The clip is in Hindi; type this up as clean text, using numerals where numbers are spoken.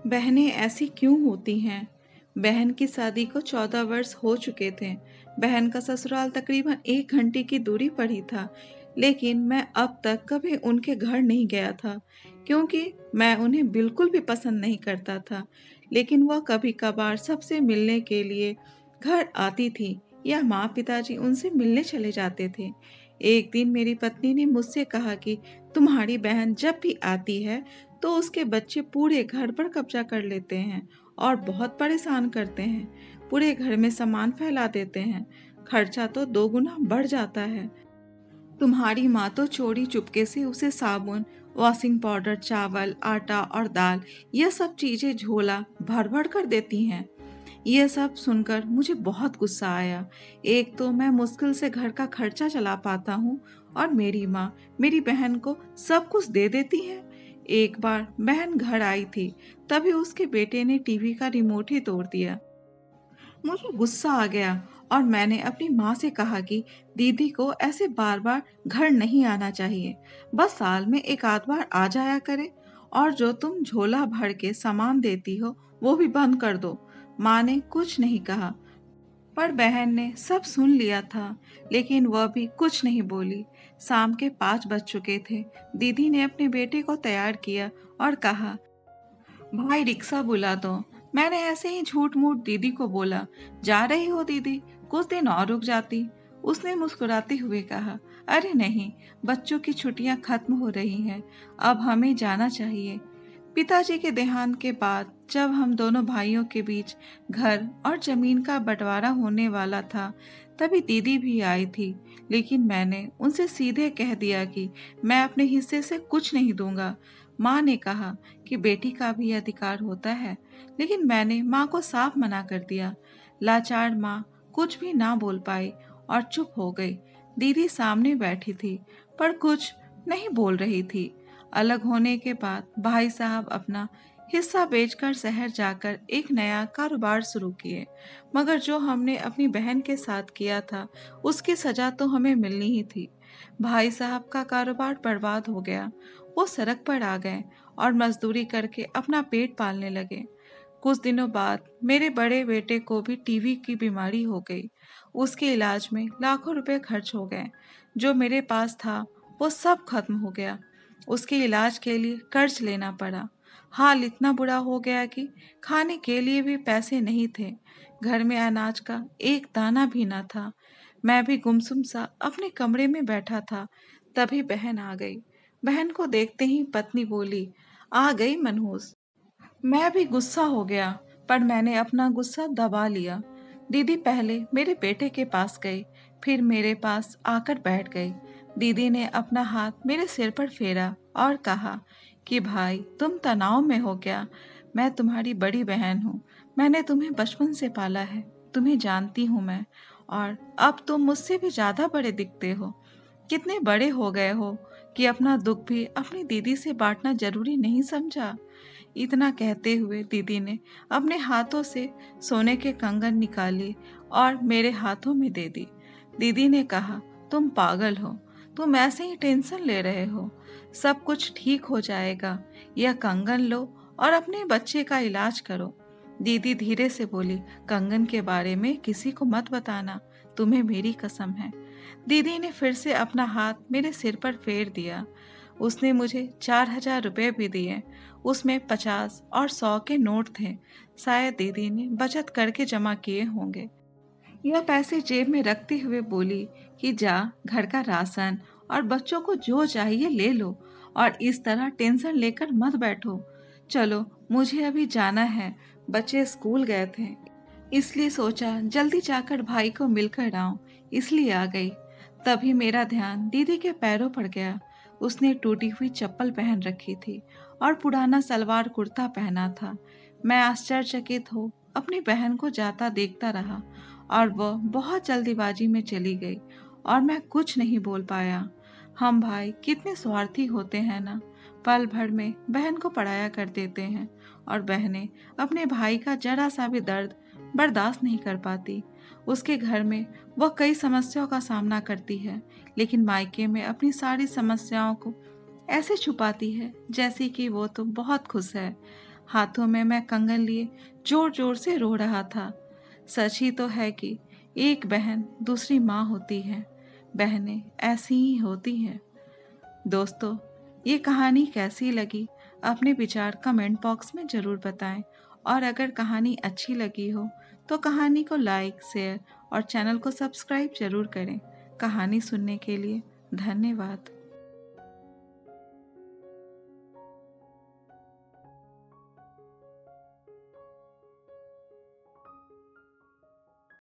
बहनें ऐसी क्यों होती हैं? बहन की शादी को 14 वर्ष हो चुके थे। बहन का ससुराल तकरीबन 1 घंटे की दूरी पर ही था, लेकिन मैं अब तक कभी उनके घर नहीं गया था, क्योंकि मैं उन्हें बिल्कुल भी पसंद नहीं करता था। लेकिन वह कभी-कभार सबसे मिलने के लिए घर आती थी या माँ-पिताजी उनसे मिलने चले जाते थे। एक दिन मेरी पत्नी ने मुझसे कहा कि तुम्हारी बहन जब भी आती है, तो उसके बच्चे पूरे घर पर कब्जा कर लेते हैं और बहुत परेशान करते हैं। पूरे घर में सामान फैला देते हैं। खर्चा तो 2 गुना बढ़ जाता है। तुम्हारी माँ तो चोरी चुपके से उसे साबुन, वॉशिंग पाउडर, चावल, आटा और दाल ये सब चीजें झोला भर भर कर देती हैं। ये सब सुनकर मुझे बहुत गुस्सा आया। एक तो मैं मुश्किल से घर का खर्चा चला पाता हूँ और मेरी माँ मेरी बहन को सब कुछ दे देती है। एक बार बहन घर आई थी, तभी उसके बेटे ने टीवी का रिमोट ही तोड़ दिया। मुझे गुस्सा आ गया और मैंने अपनी माँ से कहा कि दीदी को ऐसे बार बार घर नहीं आना चाहिए। बस साल में एक आध बार आ जाया करे, और जो तुम झोला भर के सामान देती हो वो भी बंद कर दो। माँ ने कुछ नहीं कहा, पर बहन ने सब सुन लिया था, लेकिन वह भी कुछ नहीं बोली। शाम के 5 बज चुके थे। दीदी ने अपने बेटे को तैयार किया और कहा, भाई रिक्शा बुला दो। मैंने ऐसे ही झूठ मूठ दीदी को बोला, जा रही हो दीदी, कुछ दिन और रुक जाती। उसने मुस्कुराते हुए कहा, अरे नहीं, बच्चों की छुट्टियां खत्म हो रही हैं, अब हमें जाना चाहिए। पिताजी के देहांत के बाद जब हम दोनों भाइयों के बीच घर और जमीन का बंटवारा होने वाला था, तभी दीदी भी आई थी। लेकिन मैंने उनसे सीधे कह दिया कि मैं अपने हिस्से से कुछ नहीं दूंगा। माँ ने कहा कि बेटी का भी अधिकार होता है, लेकिन मैंने माँ को साफ मना कर दिया। लाचार माँ कुछ भी ना बोल पाई और चुप हो गई। दीदी सामने बैठी थी, पर कुछ नहीं बोल रही थी। अलग होने के बाद भाई साहब अपना हिस्सा बेचकर शहर जाकर एक नया कारोबार शुरू किए। मगर जो हमने अपनी बहन के साथ किया था, उसकी सजा तो हमें मिलनी ही थी। भाई साहब का कारोबार बर्बाद हो गया। वो सड़क पर आ गए और मजदूरी करके अपना पेट पालने लगे। कुछ दिनों बाद मेरे बड़े बेटे को भी टीवी की बीमारी हो गई। उसके इलाज में लाखों रुपए खर्च हो गए। जो मेरे पास था वो सब खत्म हो गया। उसके इलाज के लिए कर्ज लेना पड़ा। हाल इतना बुरा हो गया कि खाने के लिए भी पैसे नहीं थे। घर में अनाज का एक दाना भी ना था। मैं भी गुमसुम सा अपने कमरे में बैठा था। तभी बहन आ गई। बहन को देखते ही पत्नी बोली, आ गई मनहूस। मैं भी गुस्सा हो गया, पर मैंने अपना गुस्सा दबा लिया। दीदी पहले मेरे बेटे के पास गई, फिर मेरे पास आकर बैठ गई। दीदी ने अपना हाथ मेरे सिर पर फेरा और कहा कि भाई तुम तनाव में हो क्या? मैं तुम्हारी बड़ी बहन हूँ। मैंने तुम्हें बचपन से पाला है। तुम्हें जानती हूँ मैं। और अब तुम मुझसे भी ज्यादा बड़े दिखते हो। कितने बड़े हो गए हो कि अपना दुख भी अपनी दीदी से बांटना जरूरी नहीं समझा। इतना कहते हुए दीदी ने अपने हाथों से सोने के कंगन निकाले और मेरे हाथों में दे दी। दीदी ने कहा, तुम पागल हो। तुम ऐसे ही टेंशन ले रहे हो। सब कुछ ठीक हो जाएगा। यह कंगन लो और अपने बच्चे का इलाज करो। दीदी धीरे से बोली, कंगन के बारे में किसी को मत बताना। तुम्हें मेरी कसम है। दीदी ने फिर से अपना हाथ मेरे सिर पर फेर दिया। उसने मुझे 4,000 रुपये भी दिए। उसमें 50 और 100 के नोट थे। शायद दीदी ने बचत करके जमा किए होंगे। यह पैसे जेब में रखते हुए बोली कि जा, घर का राशन और बच्चों को जो चाहिए ले लो, और इस तरह टेंशन लेकर मत बैठो। चलो, मुझे अभी जाना है। बच्चे स्कूल गए थे, इसलिए सोचा जल्दी जाकर भाई को मिलकर आऊं, इसलिए आ गई। तभी मेरा ध्यान दीदी के पैरों पर गया। उसने टूटी हुई चप्पल पहन रखी थी और पुराना सलवार कुर्ता पहना था। मैं आश्चर्यचकित हो अपनी बहन को जाता देखता रहा, और वह बहुत जल्दीबाजी में चली गई और मैं कुछ नहीं बोल पाया। हम भाई कितने स्वार्थी होते हैं ना। पल भर में बहन को पराया कर देते हैं, और बहनें अपने भाई का जरा सा भी दर्द बर्दाश्त नहीं कर पाती। उसके घर में वह कई समस्याओं का सामना करती है, लेकिन मायके में अपनी सारी समस्याओं को ऐसे छुपाती है जैसे कि वो तो बहुत खुश है। हाथों में मैं कंगन लिए जोर जोर से रो रहा था। सच ही तो है कि एक बहन दूसरी माँ होती है। बहनें ऐसी ही होती हैं। दोस्तों, ये कहानी कैसी लगी? अपने विचार कमेंट बॉक्स में ज़रूर बताएं। और अगर कहानी अच्छी लगी हो तो कहानी को लाइक, शेयर और चैनल को सब्सक्राइब ज़रूर करें। कहानी सुनने के लिए धन्यवाद।